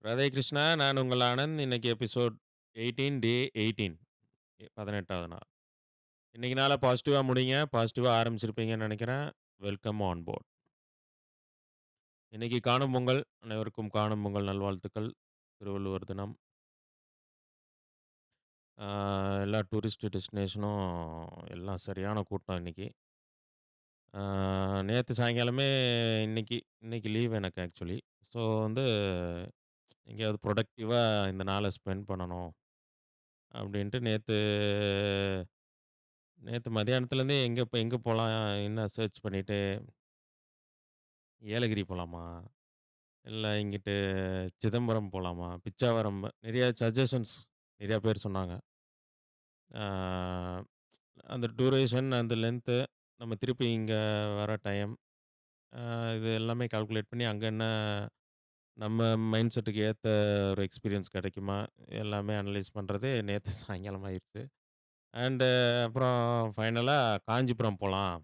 ராதே கிருஷ்ணா. நான் உங்கள் ஆனந்த். இன்னைக்கு எபிசோட் 18 டே 18 18வது நாள். இன்னைக்கு நாள பாசிட்டிவா முடிங்க. பாசிட்டிவா ஆரம்பிச்சிருப்பீங்கன்னு நெனைக்கிறேன். Welcome on board. இன்னைக்கு காணும் பொங்கல். அனைவருக்கும் காணும் பொங்கல் நல்வாழ்த்துக்கள். திருவள்ளுவர் தினம். ஆ எல்லா டூரிஸ்ட் டெஸ்டினேஷனும் எல்லாம் சரியான கூட்டம் இன்னைக்கு. ஆ நேத்து சாயங்காலமே இன்னைக்கு இன்னைக்கு லீவ் எனக்கு ஆக்சுவலி. ஸோ வந்து எங்கேயாவது புரொடக்டிவா இந்த நாள ஸ்பெண்ட் பண்ணணும் அப்டின்ட்டு நேத்து மதியானத்துலேருந்தே எங்க போலாம்? என்ன சர்ச் பண்ணிட்டு, ஏலகிரி போலாமா? இல்ல இங்கிட்டு சிதம்பரம் போலாமா? பிச்சாவரம் நெறைய சஜஷன்ஸ் நெறைய பேர் சொன்னாங்க. ஆ அந்த டூரேஷன், அந்த லென்த்து, நம்ம திருப்பி இங்க வர டைம், இது எல்லாமே கால்குலேட் பண்ணி அங்க என்ன நம்ம மைண்ட் செட்டுக்கு ஏத்த ஒரு எக்ஸ்பீரியன்ஸ் கிடைக்குமா? எல்லாமே அனலைஸ் பண்றதே நேத்து சாயங்காலம் ஆயிருச்சு. அண்டு அப்புறம் ஃபைனலா காஞ்சிபுரம் போலாம்.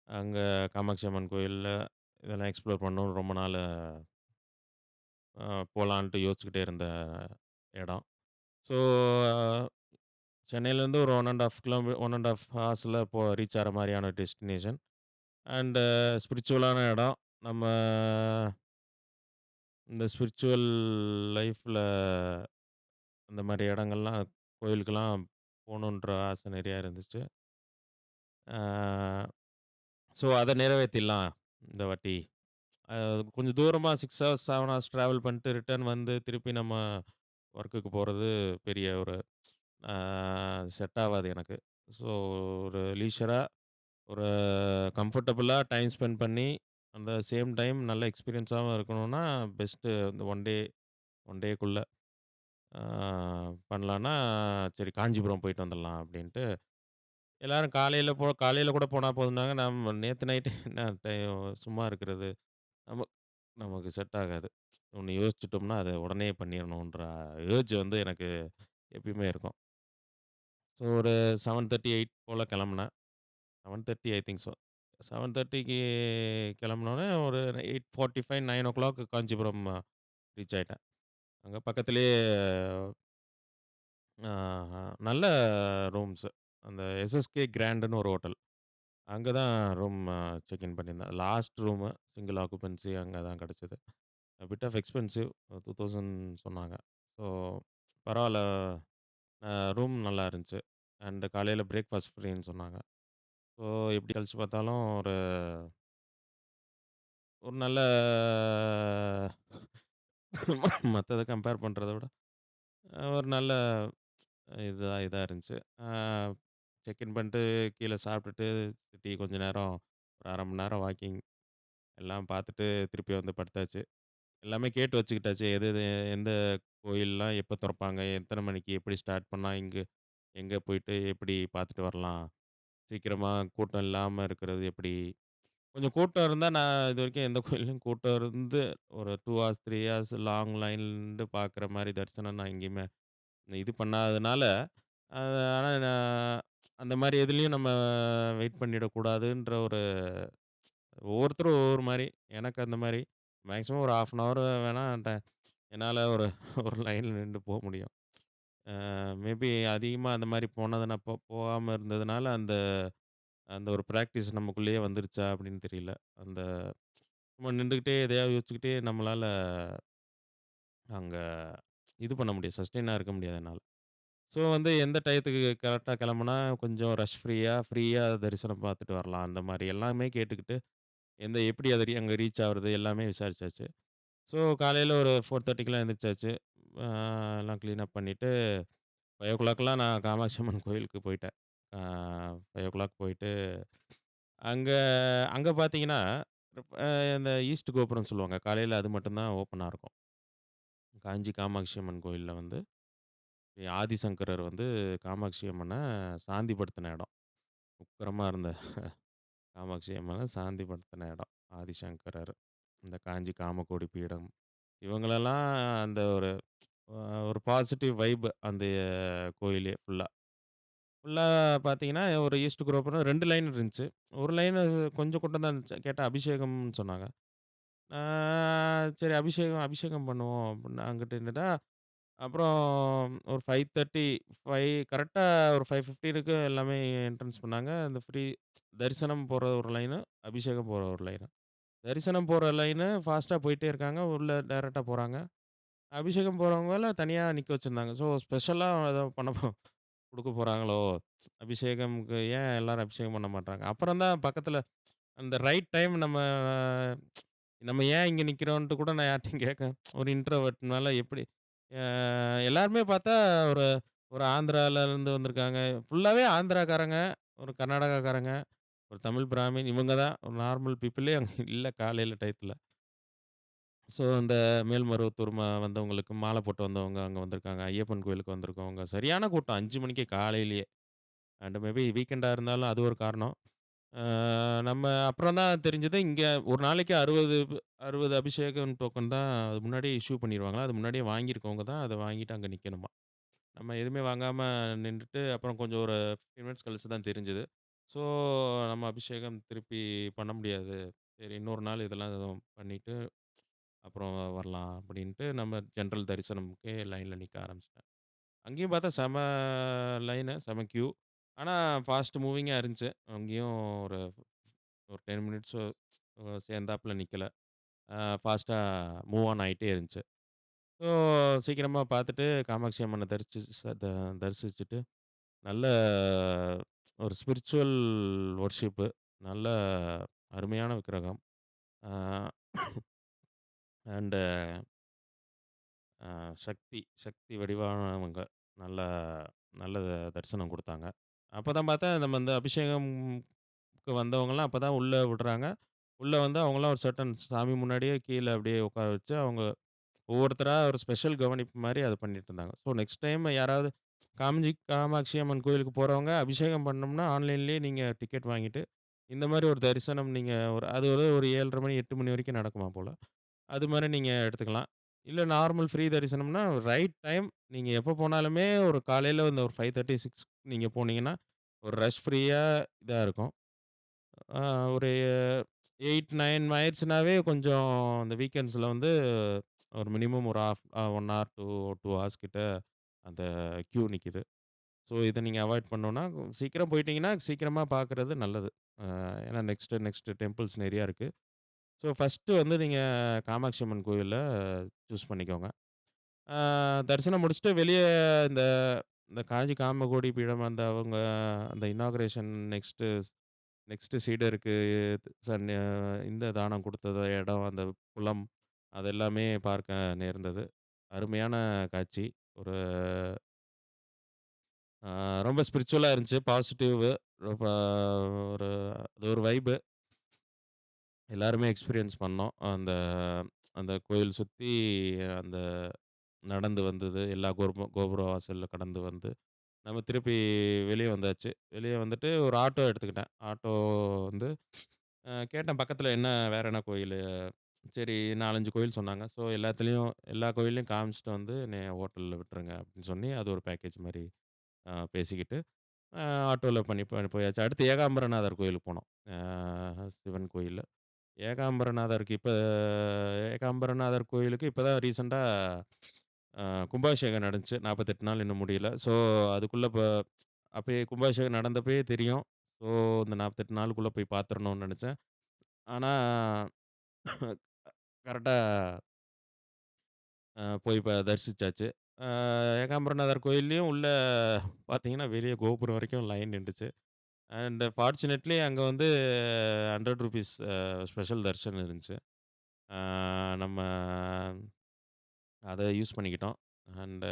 அங்க காமாட்சி அம்மன் கோயில்ல இதெல்லாம் எக்ஸ்ப்ளோர் பண்ணணும்னு ரொம்ப நாளு போலான்ட்டு யோசிச்சுக்கிட்டே இருந்த இடம். ஸோ சென்னையிலேருந்து ஒரு 1 1/2 ஹார்ஸ்ல ரீச் ஆற மாரியான டெஸ்டினேஷன். அண்டு ஸ்பிரிச்சுவலான இடம். நம்ம இந்த ஸ்பிரிச்சுவல் லைஃப்ல அந்த மாரி இடங்கள்லாம் கோயிலுக்கெல்லாம் போணுன்ற ஆசை நெறையா இருந்துச்சு. ஆ ஸோ அத நிறைவேத்திடலாம் இந்த வாட்டி. அ கொஞ்சம் தூரமா 6 ஹவர்ஸ், 7 ஹவர்ஸ் டிராவல் பண்ணிட்டு ரிட்டர்ன் வந்து திருப்பி நம்ம ஒர்க்குக்கு போறது பெரிய ஒரு அ செட் ஆவாது எனக்கு. ஸோ ஒரு லீஷரா, ஒரு கம்ஃபர்டபுளா டைம் ஸ்பெண்ட் பண்ணி, அந்த சேம் டைம் நல்ல எக்ஸ்பீரியன்ஸாவும் இருக்கணும்னா, பெஸ்ட்டு இந்த ஒன் டேக்குள்ள அ பண்ணலான்னா, சரி காஞ்சிபுரம் போயிட்டு வந்துடலாம் அப்படின்ட்டு, எல்லாரும் காலையில கூட போனா போதும்னாங்க. நேத்து நைட்டு என்ன சும்மா இருக்கிறது. நம நமக்கு செட் ஆகாது. ஒண்ணு யோசிச்சுட்டோம்னா, அத உடனே பண்ணிறணுன்ற அர்ஜ் வந்து எனக்கு எப்பயுமே இருக்கும். ஸோ ஒரு 7:30, 8 போல கிளம்புனேன். 7:30 ஐ திங்க் ஸோ. 7:30க்கு கிளம்புனோனே ஒரு 8:45, 9 காஞ்சிபுரம் ரீச் ஆயிட்டேன். அங்க பக்கத்திலேயே அ நல்ல ரூம்ஸ். அந்த எஸ்எஸ்கே கிராண்டுன்னு ஒரு ஹோட்டல். அங்க தான் ரூம் செக் இன் பண்ணியிருந்தேன். லாஸ்ட் ரூமு சிங்கிள் ஆக்குபென்சி அங்க தான் கிடைச்சது. பிட் ஆஃப் எக்ஸ்பென்சிவ் 2000 சொன்னாங்க. ஸோ பரவால்ல. ரூம் நல்லா இருந்துச்சு. அண்ட் காலையில பிரேக்ஃபாஸ்ட் ஃப்ரீன்னு சொன்னாங்க. ஸோ எப்படி கழிச்சு பார்த்தாலும் ஒரு ஒரு நல்ல மத்தத கம்பேர் பண்றத விட ஒரு நல்ல இதா இதா இருந்துச்சு. அ செக் இன் பண்ணிட்டு கீழ சாப்பிட்டுட்டு சிட்டி கொஞ்ச நேரம் ஒரு 1/2 மணி நேரம் வாக்கிங் எல்லாம் பார்த்துட்டு திருப்பி வந்து படுத்தாச்சு. எல்லாமே கேட்டு வச்சுக்கிட்டாச்சு. எது எது எந்த கோயில்லாம் எப்ப தொறப்பாங்க? எத்தன மணிக்கு? எப்படி ஸ்டார்ட் பண்ணா எங்க போயிட்டு எப்படி பார்த்துட்டு வரலாம்? சீக்கிரமா கூட்டம் இல்லாம இருக்கிறது எப்படி? கொஞ்சம் கூட்டம் இருந்தா நான் இதுவரைக்கும் எந்த கோயில்லயும் கூட்டம் இருந்து ஒரு 2 ஹார்ஸ், 3 ஹார்ஸ் லாங் லைன்ல நிண்டு பார்க்குற மாரி தரிசனம் நான் எங்கேயுமே இது பண்ணாதனால, ஆனா நான் அந்த மாரி எதுலயும் நம்ம வெயிட் பண்ணிடக்கூடாதுன்ற ஒரு ஒவ்வொருத்தரும் ஒவ்வொரு மாரி. எனக்கு அந்த மாரி. மேக்ஸிமம் ஒரு 1/2 அன் ஹவர் வேணா என்னால ஒரு ஒரு லைன்ல நின்டு போ முடியும். மேபி அதிகமா அந்த மாரி போனது நான் போகாம இருந்ததுனால, அந்த அந்த ஒரு பிராக்டிஸ் நமக்குள்ளேயே வந்துருச்சா அப்படின்னு தெரியல. அந்த சும்மா நின்டுகிட்டே எதையாவது யோசிச்சுக்கிட்டே நம்மளால அங்க இது பண்ண முடியாது. சஸ்டெயினா இருக்க முடியாது என்னால. ஸோ வந்து எந்த டயத்துக்கு கரெக்ட்டா கிளம்புனா கொஞ்சம் ரஷ் ஃப்ரீயா தரிசனம் பார்த்துட்டு வரலாம். அந்த மாரி எல்லாமே கேட்டுக்கிட்டு, எப்படி அது அங்க ரீச் ஆவுறது எல்லாமே விசாரிச்சாச்சு. ஸோ காலையில ஒரு 4:30க்குலாம் எந்திரிச்சாச்சு. அ எல்லாம் கிளீன் அப் பண்ணிட்டு 5:00லாம் நான் காமாட்சி அம்மன் கோயிலுக்கு போயிட்டேன். ஆ 5:00 போயிட்டு அங்க அங்க பார்த்தீங்கன்னா, அ இந்த ஈஸ்ட் கோபுரம்னு சொல்லுவாங்க. காலையில அது மட்டும் தான் ஓப்பனா இருக்கும். காஞ்சி காமாட்சி அம்மன் கோயில்ல வந்து ஆதிசங்கரர் வந்து காமாட்சி அம்மன சாந்திப்படுத்தின இடம். உக்கிரமா இருந்த காமாட்சி அம்மன சாந்திப்படுத்தின இடம். ஆதிசங்கரர். இந்த காஞ்சி காமகோடி பீடம். இவங்களெல்லாம் அந்த ஒரு ஒரு பாசிட்டிவ் வைப் அந்த கோயிலே ஃபுல்லா. ஃபுல்லா பார்த்தீங்கன்னா, ஒரு ஈஸ்ட் கோபுரம் 2 லைன் இருந்துச்சு. ஒரு லைனு கொஞ்சம் கூட்டம் தான் இருந்துச்சு. கேட்டா அபிஷேகம்னு சொன்னாங்க. ஆ சரி அபிஷேகம் அபிஷேகம் பண்ணுவோம் அப்படின்னு அங்கிட்டு நின்னுட்டா, அப்புறம் ஒரு 5:30 கரெக்ட்டா ஒரு 5:15க்கு எல்லாமே என்ட்ரன்ஸ் பண்ணாங்க. அந்த தரிசனம் போற ஒரு லைனு, அபிஷேகம் போற ஒரு லைனு. தரிசனம் போற லைனு ஃபாஸ்ட்டா போயிட்டே இருக்காங்க. உள்ள டைரக்ட்டா போறாங்க. அபிஷேகம் போறவங்கள தனியா நிக்க வச்சிருந்தாங்க. ஸோ ஸ்பெஷலா ஏதோ குடுக்க போறாங்களோ! அபிஷேகம்க்கு ஏன் எல்லாரும் அபிஷேகம் பண்ண மாட்றாங்க? அப்புறம் தான் பக்கத்துல அந்த ரைட் டைம் நம்ம ஏன் இங்க நிக்கிறோன்ட்டு கூட நான் யார்ட்டயும் ஒரு இன்ட்ரோவர்ட்னால எப்படி அ எல்லாருமே பார்த்தா ஒரு ஒரு ஆந்திராலருந்து வந்திருக்காங்க. ஃபுல்லாவே ஆந்திராக்காரங்க, ஒரு கர்நாடகாக்காரங்க, ஒரு தமிழ் பிராமின் இவங்க தான். ஒரு நார்மல் பீப்பிளே அங்க இல்ல காலையில டயத்துல. ஸோ இந்த மேல்மருவத்தூர் வந்தவங்களுக்கு மாலை போட்டு வந்தவங்க அங்க வந்திருக்காங்க. ஐயப்பன் கோயிலுக்கு வந்திருக்கவங்க. சரியான கூட்டம் 5 மணிக்கே காலையிலேயே. அண்ட் மேபி வீக்கெண்டா இருந்தாலும் அது ஒரு காரணம். ஆ நம்ம அப்புறம் தான் தெரிஞ்சது, இங்க ஒரு நாளைக்கு 60 அபிஷேகம் டோக்கன் தான் அது முன்னாடியே இஷ்யூ பண்ணிருவாங்களாம். அது முன்னாடியே வாங்கியிருக்கவங்க தான் அத வாங்கிட்டு அங்க நிக்கணுமா. நம்ம எதுவுமே வாங்காம நின்னுட்டு, அப்புறம் கொஞ்சம் ஒரு 15 மினிட்ஸ் கழிச்சு தான் தெரிஞ்சது. ஸோ நம்ம அபிஷேகம் திருப்பி பண்ண முடியாது. சரி இன்னொரு நாள் இதெல்லாம் பண்ணிட்டு, அப்புறம் வரலாம் அப்படின்ட்டு நம்ம ஜெனரல் தரிசனம்க்கே லைன்ல நிக்க ஆரம்பிச்சுட்டேன். அங்கேயும் பார்த்தா செம லைனு, செம கியூ. ஆனா ஃபாஸ்ட் மூவிங்கா இருந்துச்சு. அங்கேயும் ஒரு ஒரு 10 மினிட்ஸ் சேர்ந்தாப்புல நிக்கல. ஃபாஸ்ட்டா மூவ் ஆன் ஆயிட்டே இருந்துச்சு. ஸோ சீக்கிரமா பார்த்துட்டு காமாட்சி அம்மன தரிசிச்சுட்டு, நல்ல ஒரு ஸ்பிரிச்சுவல் வொர்ஷிப்பு. நல்ல அருமையான விக்கிரகம். ஆ அண்ட் அ சக்தி சக்தி வடிவானவங்க. நல்ல நல்ல தரிசனம் குடுத்தாங்க. அப்பதான் பார்த்தேன் நம்ம இந்த அபிஷேகம்க்கு வந்தவங்கலாம் அப்பதான் உள்ள விடுறாங்க. உள்ள வந்து அவங்கலாம் ஒரு சாமி முன்னாடியே கீழ அப்படியே உட்கார வச்சு, அவங்க ஒவ்வொருத்தரா ஒரு ஸ்பெஷல் கவனிப்பு மாரி அத பண்ணிட்டுருந்தாங்க. ஸோ நெக்ஸ்ட் டைம் யாராவது காமாட்சி அம்மன் கோயிலுக்கு போறவங்க அபிஷேகம் பண்ணணும்னா, ஆன்லைன்லேயே நீங்க டிக்கெட் வாங்கிட்டு, இந்த மாரி ஒரு தரிசனம் நீங்க அது ஒரு 7:30 மணி, 8 மணி வரைக்கும் நடக்குமாம் போல. அது மாரி நீங்க எடுத்துக்கலாம். இல்ல நார்மல் ஃப்ரீ தரிசனம்னா, ரைட் டைம் நீங்க எப்ப போனாலுமே ஒரு காலையில இந்த ஒரு 5:30, 6 நீங்க போனீங்கன்னா, ஒரு ரஷ் ஃப்ரீயா இதா இருக்கும். ஒரு 8, 9 ஆயிருச்சுனாவே கொஞ்சம் இந்த வீக்கெண்ட்ஸ்ல வந்து ஒரு மினிமம் ஒரு 1 ஹார் 2 ஹார்ஸ் கிட்ட அந்த கியூ நிக்குது. ஸோ இத நீங்க அவாய்ட் பண்ணணும்னா, சீக்கிரம் போயிட்டீங்கன்னா, சீக்கிரமா பார்க்குறது நல்லது. ஏன்னா நெக்ஸ்ட் டெம்பிள்ஸ் நெறையா இருக்கு. ஸோ ஃபர்ஸ்ட்டு வந்து நீங்க காமாட்சி அம்மன் கோவில சூஸ் பண்ணிக்கோங்க. ஆ தரிசனம் முடிச்சுட்டு வெளிய இந்த இந்த காஞ்சி காமகோடி பீடம் அவங்க அந்த இனாகுரேஷன் நெக்ஸ்ட்டு சீடருக்கு இந்த தானம் குடுத்தது இடம், அந்த குளம் அது எல்லாமே பார்க்க நேர்ந்தது. அருமையான காட்சி. ஒரு ஆ ரொம்ப ஸ்பிரிச்சுவலா இருந்துச்சு. பாசிட்டிவ் ரொம்ப ஒரு அது ஒரு வைபு. எல்லாருமே எக்ஸ்பீரியன்ஸ் பண்ணோம். அந்த அந்த கோயில் சுத்தி அந்த நடந்து வந்தது. எல்லா கோபுர வாசல்ல கடந்து வந்து, நம்ம திருப்பி வெளிய வந்தாச்சு. வெளிய வந்துட்டு ஒரு ஆட்டோ எடுத்துக்கிட்டேன். ஆட்டோ வந்து கேட்டேன் பக்கத்துல வேற என்ன கோயிலு? சரி 4, 5 கோயில் சொன்னாங்க. ஸோ எல்லா கோயில்லயும் காமிச்சுட்டு வந்து என்னைய ஹோட்டல்ல விட்டுருங்க அப்படின்னு சொல்லி, அது ஒரு பேக்கேஜ் மாரி பேசிக்கிட்டு, அ ஆட்டோல பண்ணி போயாச்சு. அடுத்து ஏகாம்பரநாதர் கோயிலுக்கு போனோம். சிவன் கோயில்ல. ஏகாம்பரநாதருக்கு இப்ப ஏகாம்பரநாதர் கோயிலுக்கு இப்ப தான் ரீசென்ட்டா கும்பாபிஷேகம் நடந்துச்சு. 48 நாள் இன்னும் முடியல. ஸோ அதுக்குள்ள அப்பயே கும்பாபிஷேகம் நடந்தப்பயே தெரியும். ஸோ இந்த 48 நாளுக்குள்ள போய் பார்த்துரணும்னு நெனச்சேன். ஆனா கரெக்ட்டா போய் தரிசிச்சாச்சு. அ ஏகாம்பரநாதர் கோயில்லயும் உள்ள பார்த்தீங்கன்னா, வெளிய கோபுரம் வரைக்கும் லைன் நின்டுச்சு. அண்ட் ஃபார்ச்சுனேட்லி அங்க வந்து ரூ. 100 ஸ்பெஷல் தர்ஷன் இருந்துச்சு. ஆ நம்ம அத யூஸ் பண்ணிக்கிட்டோம். அண்ட்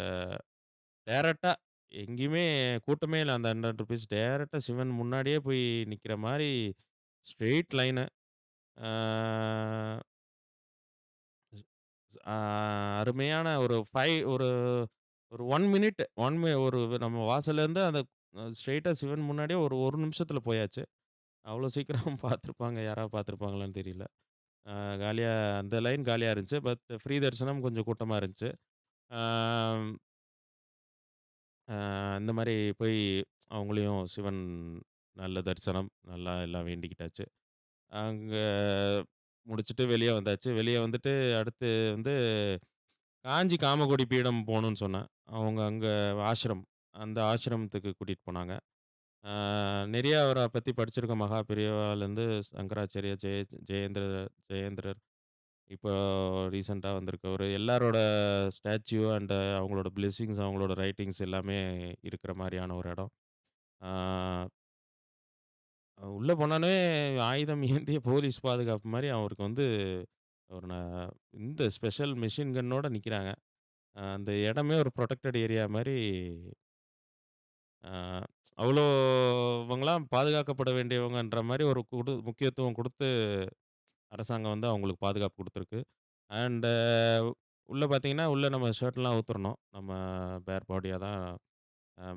டைரக்ட்டா எங்கேயுமே கூட்டமே இல்ல. அந்த ரூ. 100 டைரக்ட்டா சிவன் முன்னாடியே போய் நிக்கிற மாரி ஸ்ட்ரெய்ட் லைனு. ஆ ஆ அருமையான ஒரு ஒரு 1 மினிட் 1 மி ஒரு நம்ம வாசல்லேருந்து அந்த ஸ்ட்ரெய்ட்டா சிவன் முன்னாடியே ஒரு 1 நிமிஷத்தில போயாச்சு. அவ்வளோ சீக்கிரம் பார்த்துருப்பாங்க யாராவது பார்த்துருப்பாங்களான்னு தெரியல. அ காலியா அந்த லைன் காலியா இருந்துச்சு. பட் ஃப்ரீ தரிசனம் கொஞ்சம் கூட்டமா இருந்துச்சு. ஆம் இந்த மாரி போய் அவங்களையும் சிவன் நல்ல தரிசனம், நல்லா எல்லாம் வேண்டிக்கிட்டாச்சு. அங்க முடிச்சுட்டு வெளிய வந்தாச்சு. வெளிய வந்துட்டு அடுத்து வந்து காஞ்சி காமகோடி பீடம் போணும்னு சொன்னேன். அவங்க அங்க ஆசிரம். அந்த ஆசிரமத்துக்கு கூட்டிட்டு போனாங்க. ஆ நெறைய அவர பத்தி படிச்சிருக்கோம். மகா பெரியவாலேருந்து சங்கராச்சாரியா, ஜெயேந்திர ஜெயேந்திரர், இப்போ ரீசென்ட்டா வந்திருக்கவரு. எல்லாரோட ஸ்டாச்சு அண்ட் அவங்களோட பிளெஸ்ஸிங்ஸ், அவங்களோட ரைட்டிங்ஸ் எல்லாமே இருக்கிற மாரியான ஒரு இடம். ஆ உள்ள போனோனே ஆயுதம் ஏந்திய போலீஸ் பாதுகாப்பு மாரி அவருக்கு வந்து ஒரு இந்த ஸ்பெஷல் மெஷின் கன்னோட நிக்கிறாங்க. அந்த இடமே ஒரு புரொடெக்டட் ஏரியா மாரி அ அவ்ளோ இவங்கலாம் பாதுகாக்கப்பட வேண்டியவங்கன்ற மாரி ஒரு முக்கியத்துவம் குடுத்து அரசாங்கம் வந்து அவங்களுக்கு பாதுகாப்பு குடுத்துருக்கு. அண்ட் உள்ள பார்த்தீங்கன்னா, உள்ள நம்ம ஷர்ட்லாம் அவுத்துறணும். நம்ம பேர் பாடியா தான்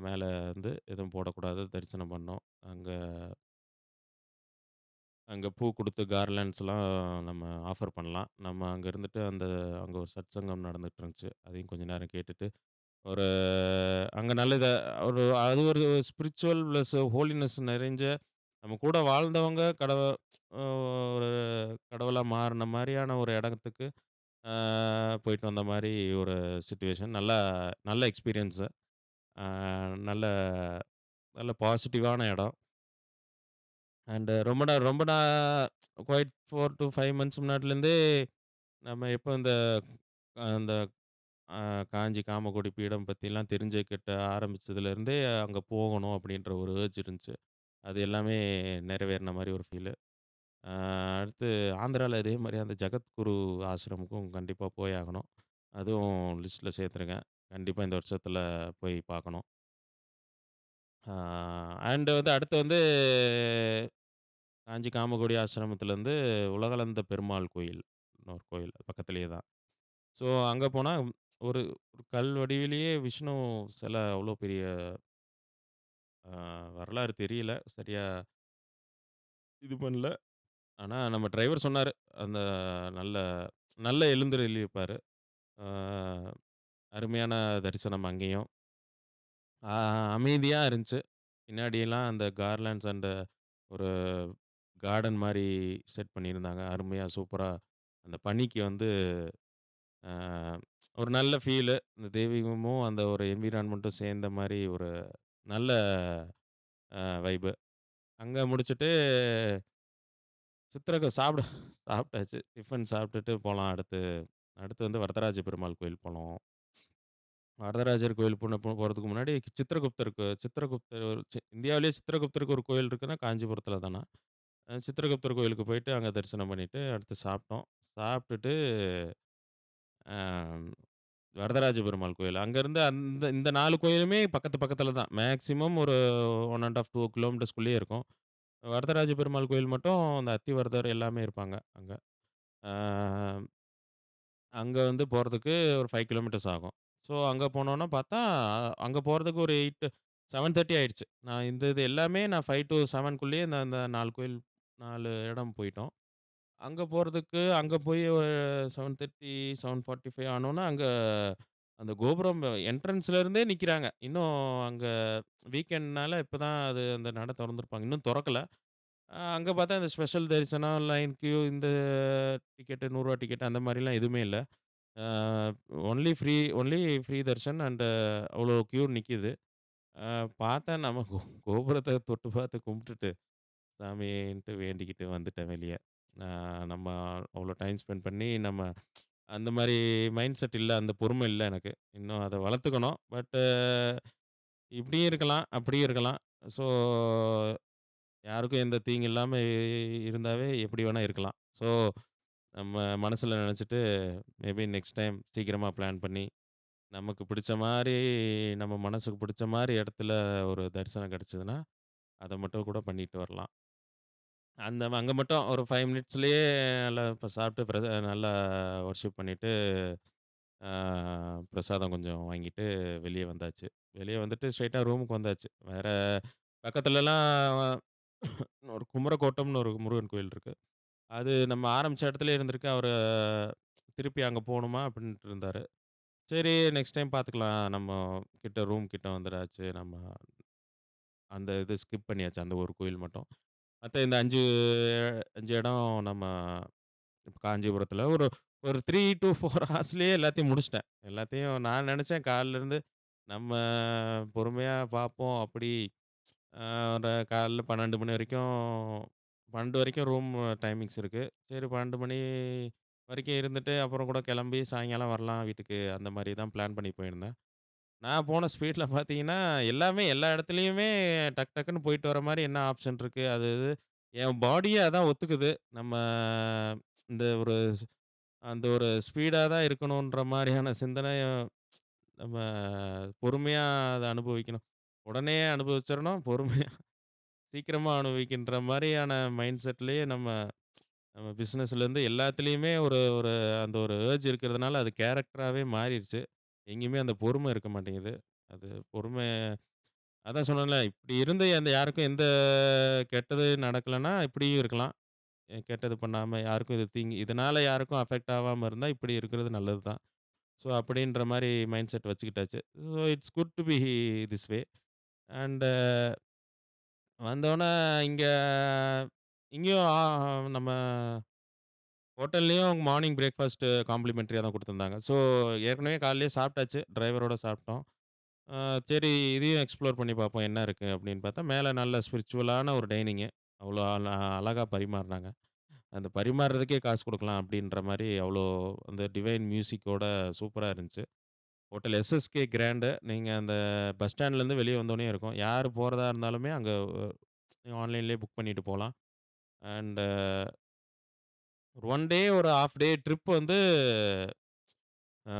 மேல வந்து எதுவும் போடக்கூடாது. தரிசனம் பண்ணணும். அங்க அங்க பூ குடுத்து கார்லாண்ட்ஸ்லாம் நம்ம ஆஃபர் பண்ணலாம். நம்ம அங்க இருந்துட்டு அங்க ஒரு சத்சங்கம் நடந்துட்டு இருந்துச்சு. அதையும் கொஞ்ச நேரம் கேட்டுட்டு, ஒரு அங்க நல்ல அது ஒரு ஸ்பிரிச்சுவல் பிளஸ் ஹோலினஸ் நிறைஞ்ச நம்ம கூட வாழ்ந்தவங்க அ ஒரு கடவுளா மாறுன மாரியான ஒரு இடத்துக்கு போயிட்டு வந்த மாரி ஒரு சிச்சுவேஷன். நல்ல எக்ஸ்பீரியன்ஸு. அ நல்ல நல்ல பாசிட்டிவான இடம். அண்ட் ரொம்ப குவைட் 4 டூ 5 மந்த்ஸ் முன்னாடிலேருந்தே நம்ம எப்போ அந்த அ காஞ்சி காமகோடி பீடம் பத்திலாம் தெரிஞ்சுக்கிட்ட ஆரம்பிச்சதுலேருந்தே அங்க போகணும் அப்படின்ற ஒரு ஏர்ஜ் இருந்துச்சு. அது எல்லாமே நிறைவேறின மாரி ஒரு ஃபீலு. அ அடுத்து ஆந்திரால இதே மாரி அந்த ஜகத்குரு ஆசிரமுக்கும் கண்டிப்பா போய் ஆகணும். அதுவும் லிஸ்ட்ல சேர்த்துருக்கேன். கண்டிப்பா இந்த வருஷத்துல போய் பார்க்கணும். ஆ அண்ட் வந்து அடுத்து வந்து காஞ்சி காமகோடி ஆசிரமத்திலருந்து உலகளந்த பெருமாள் கோயில். இன்னொரு கோயில் பக்கத்திலேயே தான். ஸோ அங்க போனா ஒரு ஒரு கல் வடிவிலேயே விஷ்ணு சிலை அவ்வளோ பெரிய வரலாறு தெரியல. சரியா இது பண்ணல. ஆனா நம்ம டிரைவர் சொன்னாரு. அந்த நல்ல நல்ல எழுந்தருளியிருப்பாரு. ஆ அருமையான தரிசனம் அங்கேயும். ஆ அமைதியா இருந்துச்சு. பின்னாடியெல்லாம் அந்த கார்லாண்ட்ஸ் அண்ட் ஒரு கார்டன் மாரி செட் பண்ணியிருந்தாங்க. அருமையா சூப்பரா அந்த பனிக்கு வந்து அ ஒரு நல்ல ஃபீலு. அந்த தெய்வீகமும், அந்த ஒரு என்விரான்மென்ட்டும் சேர்ந்த மாரி ஒரு நல்ல வைபு. அங்க முடிச்சுட்டு சித்திரகு சாப்பிட்டாச்சு. டிஃபன் சாப்பிட்டுட்டு போலாம் அடுத்து. அடுத்து வந்து வரதராஜ பெருமாள் கோயில் போனோம். வரதராஜர் கோயில் போறதுக்கு முன்னாடி சித்திரகுப்தர் இந்தியாவிலேயே சித்திரகுப்தருக்கு ஒரு கோயில் இருக்குன்னா காஞ்சிபுரத்தில தான. சித்திரகுப்தர் கோயிலுக்கு போயிட்டு அங்க தரிசனம் பண்ணிட்டு, அடுத்து சாப்பிட்டோம். சாப்பிட்டுட்டு அ வரதராஜ பெருமாள் கோயில். அங்கருந்து இந்த 4 கோயிலுமே பக்கத்துல தான். மேக்ஸிமம் ஒரு 1 1/2 2 கிலோமீட்டர்ஸ்குள்ளேயே இருக்கும். வரதராஜ பெருமாள் கோயில் மட்டும் அந்த அத்திவரதர் எல்லாமே இருப்பாங்க அங்க. ஆ அங்க வந்து போறதுக்கு ஒரு 5 கிலோமீட்டர்ஸ் ஆகும். ஸோ அங்க போனோம்னா பார்த்தா, அங்க போறதுக்கு ஒரு 7:30 ஆயிடுச்சு. நான் இது எல்லாமே நான் 5 டூ 7க்குள்ளேயே இந்த இந்த 4 கோயில் 4 இடம் போயிட்டோம். அங்க போறதுக்கு அங்க போய் ஒரு 7:30 7:45 ஆனோனே, அங்க அந்த கோபுரம் என்ட்ரன்ஸ்ல இருந்தே நிக்கிறாங்க. இன்னும் அங்க வீக்கெண்ட்னால இப்ப தான் அந்த நட தொறந்திருப்பாங்க. இன்னும் தொறக்கல. அங்க பார்த்தா இந்த ஸ்பெஷல் தரிசனம், லைன் கியூ இந்த டிக்கெட்டு ரூ. 100 டிக்கெட் அந்த மாரிலாம் எதுவுமே இல்ல. ஆ ஒன்லி ஃப்ரீ தர்ஷன் அண்ட் அவ்வளோ கியூ நிக்கிது. அ பார்த்தா நம்ம கோபுரத்த தொட்டு பார்த்து கும்பிட்டுட்டு, சாமின்ட்டு வேண்டிக்கிட்டு வந்துட்டேன் வெளிய. நம்ம அவ்வளோ டைம் ஸ்பெண்ட் பண்ணி அந்த மாரி மைண்ட் செட் இல்ல. அந்த பொறுமை இல்ல எனக்கு. இன்னும் அத வளர்த்துக்கணும். இப்படியும் இருக்கலாம், அப்படியும் இருக்கலாம். ஸோ யாருக்கும் எந்த தீங்கு இல்லாம இருந்தாவே எப்படி வேணா இருக்கலாம். ஸோ நம்ம மனசுல நெனச்சுட்டு, மேபி நெக்ஸ்ட் டைம் சீக்கிரமா பிளான் பண்ணி, நமக்கு பிடிச்ச மாரி, நம்ம மனசுக்கு பிடிச்ச மாரி இடத்துல ஒரு தரிசனம் கிடைச்சதுன்னா, அத மட்டும் கூட பண்ணிட்டு வரலாம். அங்க மட்டும் ஒரு 5 மினிட்ஸ்லயே நல்லா இப்ப சாப்பிட்டு நல்லா வொர்ஷிப் பண்ணிட்டு, ஆ பிரசாதம் கொஞ்சம் வாங்கிட்டு வெளிய வந்தாச்சு. வெளிய வந்துட்டு ஸ்ட்ரெயிட்டா ரூமுக்கு வந்தாச்சு. வேற பக்கத்துலலாம் ஒரு குமரக்கோட்டம்னு ஒரு முருகன் கோயில் இருக்கு. அது நம்ம ஆரம்பிச்ச இடத்துலயே இருந்திருக்கு. திருப்பி அங்க போணுமா? அப்டின்ட்டு இருந்தாரு. சரி நெக்ஸ்ட் டைம் பார்த்துக்கலாம். ரூம் கிட்ட வந்தாச்சு. அந்த இது ஸ்கிப் பண்ணியாச்சு. அந்த ஒரு கோயில் மட்டும். மத்த இந்த 5 இடம் நம்ம காஞ்சிபுரத்தில. ஒரு ஒரு 3 டூ 4 ஹார்ஸ்லயே எல்லாத்தையும் முடிச்சுட்டேன். எல்லாத்தையும் நான் நெனச்சேன் காலைலருந்து நம்ம பொறுமையா பார்ப்போம். அப்படி அ ஒரு காலைல 12 மணி வரைக்கும் 12 வரைக்கும் ரூம் டைமிங்ஸ் இருக்கு. சரி 12 மணி வரைக்கும் இருந்துட்டு, அப்புறம் கூட கெளம்பி சாயங்காலம் வரலாம் வீட்டுக்கு. அந்த மாரி தான் பிளான் பண்ணி போயிருந்தேன். நான் போன ஸ்பீட்ல பார்த்தீங்கன்னா, எல்லாமே எல்லா இடத்துலயுமே டக் டக்குன்னு போயிட்டு வர மாரி என்ன ஆப்ஷன் இருக்கு? அது இது. என் பாடியே அதான் ஒத்துக்குது. நம்ம இந்த ஒரு அந்த ஒரு ஸ்பீடா தான் இருக்கணுன்ற மாரியான சிந்தனை நம்ம பொறுமையா அத அனுபவிக்கணும். உடனே அனுபவிச்சிரணும். பொறுமையா சீக்கிரமா அனுபவிக்கின்ற மாரியான மைண்ட் செட்லயே நம்ம நம்ம பிசினஸ்லேருந்து எல்லாத்துலயுமே ஒரு ஒரு அந்த ஒரு ஏர்ஜ் இருக்கிறதுனால அது கேரக்டராவே மாறிருச்சு. எங்கேயுமே அந்த பொறுமை இருக்க மாட்டேங்குது. அது பொறுமை அதான் சொன்னேன்ல, இப்படி இருந்து அந்த யாருக்கும் எந்த கெட்டது நடக்கலன்னா, இப்படியும் இருக்கலாம். கெட்டது பண்ணாம யாருக்கும் இது இதனால யாருக்கும் அஃபெக்ட் ஆவாம இருந்தா, இப்படி இருக்கிறது நல்லது தான். ஸோ, அப்படின்ற மாரி மைண்ட் செட் வச்சுக்கிட்டாச்சு. So, it's good to be this way. And வந்தோனே இங்க இங்கேயும் நம்ம ஹோட்டல்லயும் மார்னிங் பிரேக்ஃபாஸ்ட் காம்ப்ளிமென்டரியா தான் குடுத்துருந்தாங்க. ஸோ, ஏற்கனவே காலைலயே சாப்பிட்டாச்சு. டிரைவரோட சாப்பிட்டோம். ஆ சரி இதையும் எக்ஸ்ப்ளோர் பண்ணி பார்ப்போம் என்ன இருக்கு அப்படின்னு பார்த்தா, மேல நல்ல ஸ்பிரிச்சுவலான ஒரு டைனிங்கு. அவ்வளோ அழகா பரிமாறுனாங்க. அந்த பரிமாறுறதுக்கே காசு குடுக்கலாம் அப்படின்ற மாரி அவ்வளோ அந்த டிவைன் மியூசிக்கோட சூப்பரா இருந்துச்சு. Hotel SSK grand. நீங்க அந்த பஸ் ஸ்டாண்ட்லேருந்து வெளிய வந்தோனே இருக்கும். யார் போறதா இருந்தாலுமே அங்க ஆன்லைன்லேயே புக் பண்ணிட்டு போலாம். அண்ட் ஒரு 1 டே ஒரு 1/2 டே ட்ரிப் வந்து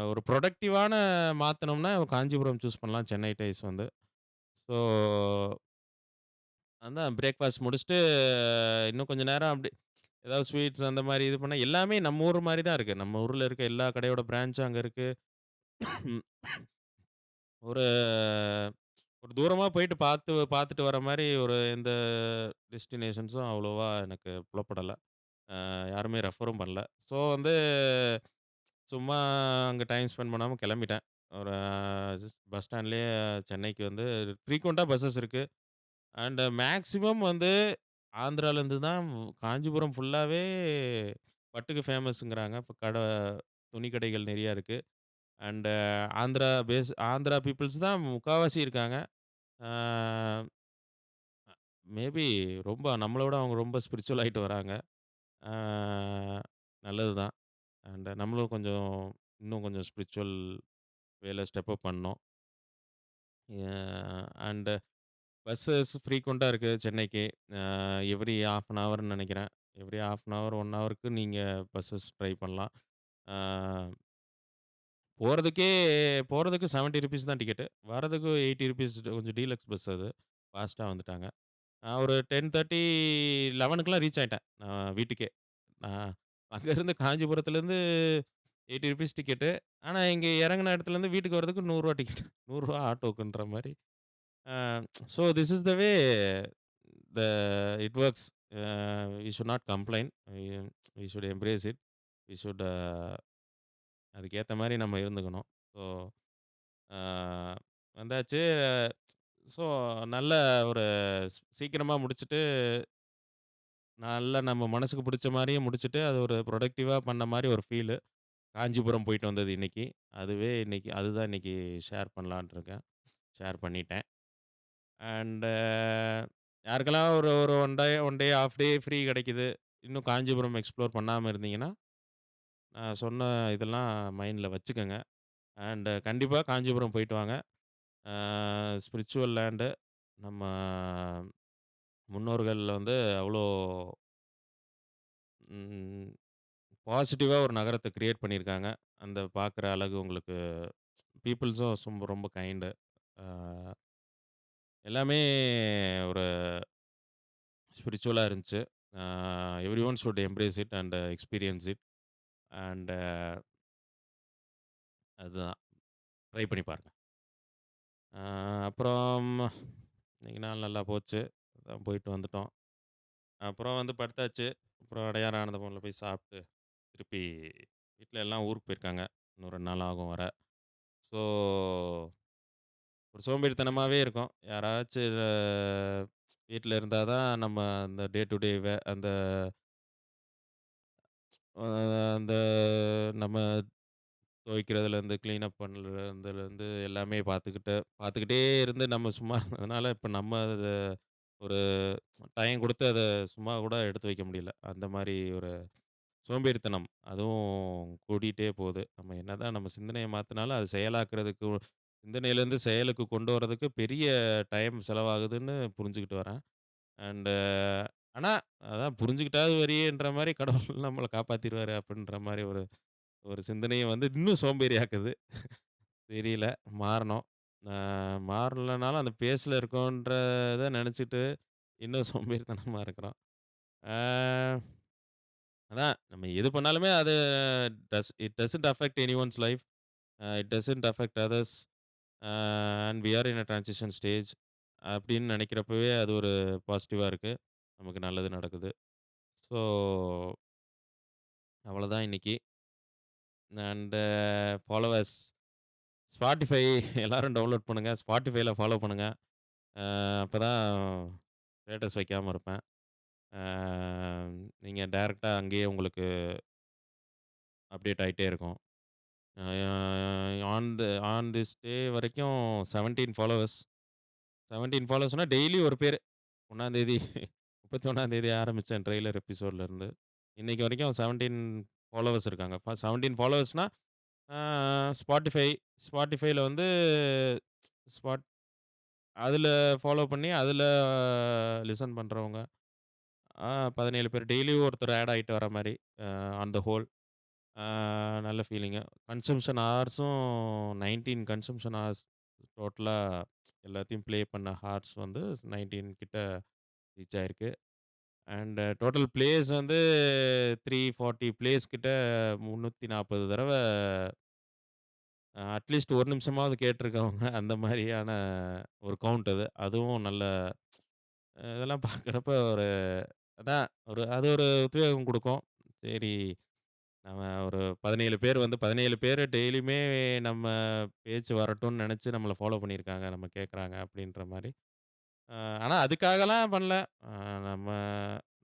ஒரு புரொடக்டிவான மாத்தணும்னா காஞ்சிபுரம் சூஸ் பண்ணலாம் சென்னை டைஸ் வந்து. ஸோ அதான் பிரேக்ஃபாஸ்ட் முடிச்சுட்டு, இன்னும் கொஞ்சம் நேரம் அப்படி ஏதாவது ஸ்வீட்ஸ் அந்த மாரி இது பண்ணா எல்லாமே நம்ம ஊர் மாரி தான் இருக்கு. நம்ம ஊர்ல இருக்க எல்லா கடையோட பிரான்ச்சும் அங்க இருக்கு. ம். ஒரு ஒரு தூரமா போயிட்டு பார்த்துட்டு வர மாரி ஒரு எந்த டெஸ்டினேஷன்ஸும் அவ்வளவா எனக்கு புலப்படல. யாருமே ரெஃபரும் பண்ணல. ஸோ வந்து சும்மா அங்க டைம் ஸ்பெண்ட் பண்ணாம கெளம்பிட்டேன். ஒரு பஸ் ஸ்டாண்ட்லயே சென்னைக்கு வந்து ஃப்ரீக்வென்ட்டா பஸ்ஸஸ் இருக்கு. அண்ட் மேக்ஸிமம் வந்து ஆந்திராலேருந்து தான் காஞ்சிபுரம் ஃபுல்லாவே பட்டுக்கு ஃபேமஸ்ங்கிறாங்க. இப்ப துணி கடைகள் நெறையா இருக்கு. அண்ட் ஆந்திரா பீப்பிள்ஸ் தான் முக்காவாசி இருக்காங்க. ஆ மேபி ரொம்ப நம்மள விட அவங்க ரொம்ப ஸ்பிரிச்சுவல் ஆயிட்டு வராங்க. ஆ நல்லது தான். அண்ட் நம்மளும் கொஞ்சம் இன்னும் கொஞ்சம் ஸ்பிரிச்சுவல் வேல ஸ்டெப் அப் பண்ணணும். அண்ட் பஸ்ஸஸ் ஃப்ரீக்வென்ட்டா இருக்கு சென்னைக்கு. எவ்ரி 1/2 அன் ஹவர்ன்னு நெனைக்கிறேன். எவ்ரி 1/2 அன் ஹவர், 1 ஹவருக்கு நீங்க பஸ்ஸஸ் ட்ரை பண்ணலாம். ஆ போறதுக்கே போறதுக்கு ₹70 தான் டிக்கெட்டு. வரதுக்கு ₹80 கொஞ்சம் டீலக்ஸ் பஸ் அது. ஃபாஸ்ட்டா வந்துட்டாங்க. நான் ஒரு 10:30, 11க்குலாம் ரீச் ஆயிட்டேன். வீட்டுக்கே. நான் அங்கருந்து காஞ்சிபுரத்துலேருந்து ₹80 டிக்கெட்டு. ஆனா, இங்க இறங்குன இடத்துலேருந்து வீட்டுக்கு வரதுக்கு ₹100 டிக்கெட். ₹100 ஆட்டோக்குன்ற மாரி. Ah so this is the way the it works. We should not complain. We should embrace it. We should அதுக்கேத்த மாரி நம்ம இருந்துக்கணும். ஸோ ஆ வந்தாச்சு. ஸோ நல்ல ஒரு சீக்கிரமா முடிச்சுட்டு, நல்லா நம்ம மனசுக்கு புடிச்ச மாரியே முடிச்சுட்டு, அது ஒரு புரொடக்டிவா பண்ண மாரி ஒரு ஃபீலு. காஞ்சிபுரம் போயிட்டு வந்தது இன்னைக்கு. அதுதான் இன்னைக்கு ஷேர் பண்ணலான்ட்டு இருக்கேன். ஷேர் பண்ணிட்டேன். அண்ட் யாருக்கெல்லாம் ஒரு ஒரு 1 டே, 1/2 டே ஃப்ரீ கிடைக்குது. இன்னும் காஞ்சிபுரம் எக்ஸ்ப்ளோர் பண்ணாம இருந்தீங்கன்னா, நான் சொன்ன இதெல்லாம் மைண்ட்ல வச்சுக்கங்க. அண்ட் கண்டிப்பா காஞ்சிபுரம் போயிட்டு வாங்க. Spiritual land. நம்ம முன்னோர்கள் வந்து அவ்வளோ ம் பாசிட்டிவா ஒரு நகரத்த கிரியேட் பண்ணியிருக்காங்க. அந்த பார்க்குற அழகு உங்களுக்கு பீப்பிள்ஸும் ரொம்ப கைண்டு. ஆ எல்லாமே ஒரு ஸ்பிரிச்சுவலா இருந்துச்சு. Ah everyone should embrace it and experience it. And அதுதான். ட்ரை பண்ணி பாருங்க. ஆ அப்புறம் இன்னைக்கு நாள் நல்லா போச்சு. அதான் போயிட்டு வந்துட்டோம். அப்புறம் வந்து படுத்தாச்சு. அப்புறம் அடையார் ஆனந்தபவன்ல போய் சாப்ட்டு, திருப்பி வீட்ல எல்லாம் ஊருக்கு போயிருக்காங்க. இன்னும் 2 நாள் ஆகும் வர. ஸோ ஒரு சோம்பேறித்தனமாவே இருக்கும். யாராச்சு வீட்ல இருந்தா தான் நம்ம அந்த டே டு டே அந்த அ அந்த நம்ம துவைக்கிறதுலேருந்து, கிளீன் அப் பண்றதுலேருந்து எல்லாமே பார்த்துக்கிட்டே இருந்து நம்ம சும்மா இருந்ததுனால, இப்ப நம்ம அத ஒரு டைம் குடுத்து அத சும்மா கூட எடுத்து வைக்க முடியல. அந்த மாரி ஒரு சோம்பேறித்தனம். அதுவும் கூடிட்டே போது. நம்ம என்னதான் நம்ம சிந்தனைய மாத்துனாலும், அது செயலாக்குறதுக்கு சிந்தனையிலேருந்து செயலுக்கு கொண்டு வரதுக்கு பெரிய டைம் செலவாகுதுன்னு புரிஞ்சுகிட்டு வரேன். அண்டு ஆனா, அதான் புரிஞ்சுக்கிட்டாவது வரியேன்ற மாரி கடவுள் நம்மள காப்பாத்திருவாரு அப்டின்ற மாரி ஒரு ஒரு சிந்தனைய வந்து இன்னும் சோம்பேறியாக்குது. தெரியல. மாறணும். அ மாறலனாலும் அந்த பேஸ்ல இருக்கோன்றத நெனச்சுட்டு, இன்னும் சோம்பேறித்தனமா இருக்கிறோம். ஆ அதான் நம்ம எது பண்ணாலுமே அது it doesn't affect anyone's life. It doesn't affect others. Uh and we are in a transition stage. அப்படின்னு நெனைக்கிறப்பவே அது ஒரு பாசிட்டிவா இருக்கு. நமக்கு நல்லது நடக்குது. ஸோ அவ்வளோதான் இன்னைக்கு. அண்ட் ஃபாலோவர்ஸ் Spotify எல்லாரும் டவுன்லோட் பண்ணுங்க. Spotifyல ஃபாலோ பண்ணுங்க. அப்பதான் ஸ்டேட்டஸ் வைக்காம இருப்பேன். அ நீங்க டைரக்ட்டா அங்கேயே உங்களுக்கு அப்டேட் ஆயிட்டே இருக்கும். அ ஆன் திஸ் டே வரைக்கும் 17 ஃபாலோவர்ஸ். 17 ஃபாலோவர்ஸ்னா டெய்லி ஒரு பேரு. 1 31 ஆரம்பிச்சேன் ட்ரெய்லர் எபிசோட்லருந்து. இன்னைக்கு வரைக்கும் 17 ஃபாலோவர்ஸ் இருக்காங்க. 17 ஃபாலோவர்ஸ்னா ஆ Spotify. Spotifyல வந்து ஸ்பாட் அதுல ஃபாலோ பண்ணி அதுல லிசன் பண்றவங்க. 17 பேர் டெய்லியும் ஒருத்தர் ஆட் ஆயிட்டு வர மாரி. On the whole. ஆ நல்ல ஃபீலிங்கு. கன்சம்ப்ஷன் ஹார்ஸும் 19 கன்சம்ப்ஷன் ஹார்ஸ் டோட்டலா எல்லாத்தையும் ப்ளே பண்ண ஹார்ஸ் வந்து 19 கிட்ட ரீச் ஆயிருக்கு. அண்ட் டோட்டல் பிளேஸ் வந்து 340 பிளேஸ் கிட்ட 340 தடவ அட்லீஸ்ட் 1 நிமிஷமாவது கேட்டுருக்கவங்க அந்த மாரியான ஒரு கவுண்ட் அது. அதுவும் நல்ல இதெல்லாம் பார்க்குறப்ப ஒரு அதான் அது ஒரு உத்வேகம் குடுக்கும். சரி நம்ம ஒரு 17 பேர் வந்து 17 பேரு டெய்லியுமே நம்ம பேச்சு வரட்டும்னு நெனச்சு நம்மள ஃபாலோ பண்ணியிருக்காங்க. நம்ம கேட்குறாங்க அப்படின்ற மாரி. அ ஆனா அதுக்காகலாம் பண்ணல. அ நம்ம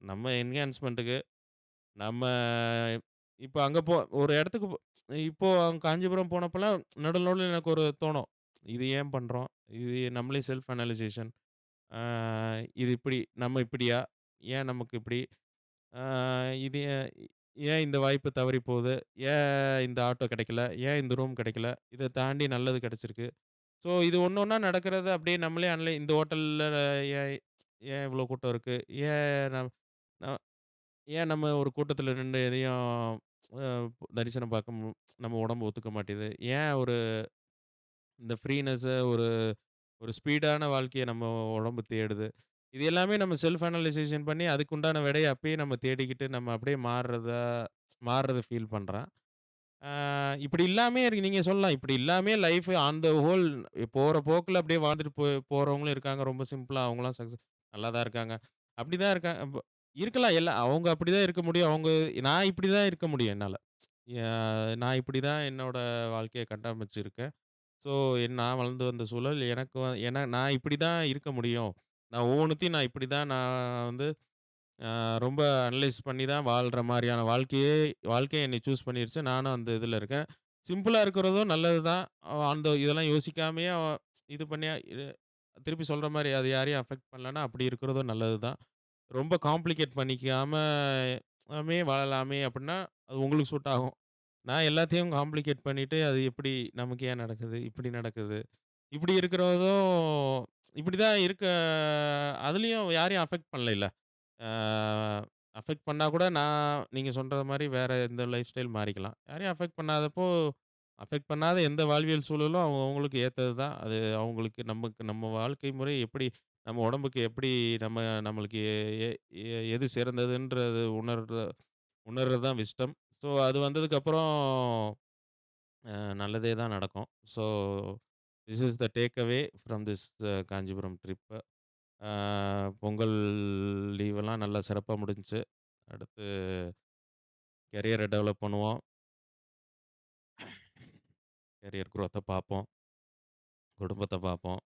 நம்ம என்ஹான்ஸ்மென்ட்டுக்கு நம்ம இப்ப அங்க ஒரு இடத்துக்கு இப்போ காஞ்சிபுரம் போனப்பலாம் நடுவுல நடுவுல எனக்கு ஒரு தோணும். இது ஏன் பண்றோம்? இது நம்மளே செல்ஃப் அனலைசேஷன். ஆ இது இப்படி நம்ம இப்படியா? ஏன் நமக்கு இப்படி? ஆ இது ஏன் இந்த வாய்ப்பு தவறி போகுது? ஏன் இந்த ஆட்டோ கிடைக்கல? ஏன் இந்த ரூம் கிடைக்கல? இத தாண்டி நல்லது கிடைச்சிருக்கு. ஸோ இது ஒண்ணு ஒண்ணா நடக்கிறத அப்படியே நம்மளே இந்த ஹோட்டல்ல ஏன் ஏன் இவ்வளோ கூட்டம் இருக்கு? ஏன் நம் ந ஏன் நம்ம ஒரு கூட்டத்தில நின்னு எதையும் அ தரிசனம் பார்க்க நம்ம உடம்பு ஒத்துக்க மாட்டேது? ஏன் ஒரு இந்த ஃப்ரீனஸ்ஸ ஒரு ஒரு ஸ்பீடான வாழ்க்கைய நம்ம உடம்பு தேடுது? இது எல்லாமே நம்ம செல்ஃப் அனலைசேஷன் பண்ணி அதுக்கு உண்டான விடைய அப்பயே நம்ம தேடிக்கிட்டு நம்ம அப்படியே மாறுறத ஃபீல் பண்றேன். ஆ இப்படி இல்லாமயே இருக்கு. நீங்க சொல்லலாம். இப்படி இல்லாமயே லைஃப் ஆன் த ஹோல் போற போக்குல அப்படியே வாழ்ந்துட்டு போறவங்களும் இருக்காங்க. ரொம்ப சிம்பிளா அவங்கலாம் நல்லா தான் இருக்காங்க. அப்படிதான் இருக்காங்க. இருக்கலாம். அவங்க அப்படிதான் இருக்க முடியும். நான் இப்படிதான் இருக்க முடியும் என்னால. நான் இப்படிதான் என்னோட வாழ்க்கைய கட்டமைச்சிருக்கேன். ஸோ நான் வளர்ந்து வந்த சூழல் எனக்கு ஏன்னா நான் இப்படிதான் இருக்க முடியும். நான் இப்படிதான் வந்து ரொம்ப அனலைஸ் பண்ணி தான் வாழ்ற மாரியான வாழ்க்கையே என்னை சூஸ் பண்ணிருச்சு. நானும் அந்த இதுல இருக்கேன். சிம்பிளா இருக்கிறதும் நல்லது தான். அந்த இதெல்லாம் யோசிக்காமயே இது பண்ணி திருப்பி சொல்ற மாரி அது யாரையும் அஃபெக்ட் பண்ணலன்னா, அப்படி இருக்கிறதும் நல்லது தான். ரொம்ப காம்ப்ளிகேட் பண்ணிக்காம வாழலாமே அப்படின்னா, அது உங்களுக்கு சூட் ஆகும். நான் எல்லாத்தையும் காம்ப்ளிகேட் பண்ணிட்டு, அது எப்படி நமக்கு ஏன் நடக்குது? இப்படி நடக்குது. இப்படி இருக்கிறதும் இப்படிதான் அதுலயும் யாரையும் அஃபெக்ட் பண்ணலைல்ல. ஆ அஃபெக்ட் பண்ணா கூட நீங்க சொல்றது மாரி வேற எந்த லைஃப் ஸ்டைல் மாறிக்கலாம். யாரையும் அஃபெக்ட் பண்ணாத எந்த வாழ்வியல் சூழலும் அவங்களுக்கு ஏத்தது தான். அது அவங்களுக்கு நம்ம வாழ்க்கை முறை எப்படி நம்ம உடம்புக்கு எப்படி நம்மளுக்கு எ எ எது சிறந்ததுன்றது உணர்றது தான் விஸ்டம். ஸோ அது வந்ததுக்கப்புறம் நல்லதே தான் நடக்கும். So this is the takeaway from this Kanchipuram trip. ஆ பொங்கல் லீவெல்லாம் நல்லா சிறப்பா முடிஞ்சுச்சு. அடுத்து கரியர டெவலப் பண்ணுவோம். கரியர் குரோத்த பார்ப்போம். குடும்பத்த பார்ப்போம்.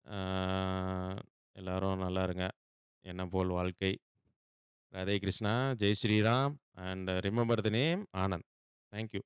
ஆ எல்லாரும் நல்லா இருங்க. எண்ணம் போல் வாழ்க்கை. Radhe Krishna, Jai Shriram. And remember the name Anand. Thank you.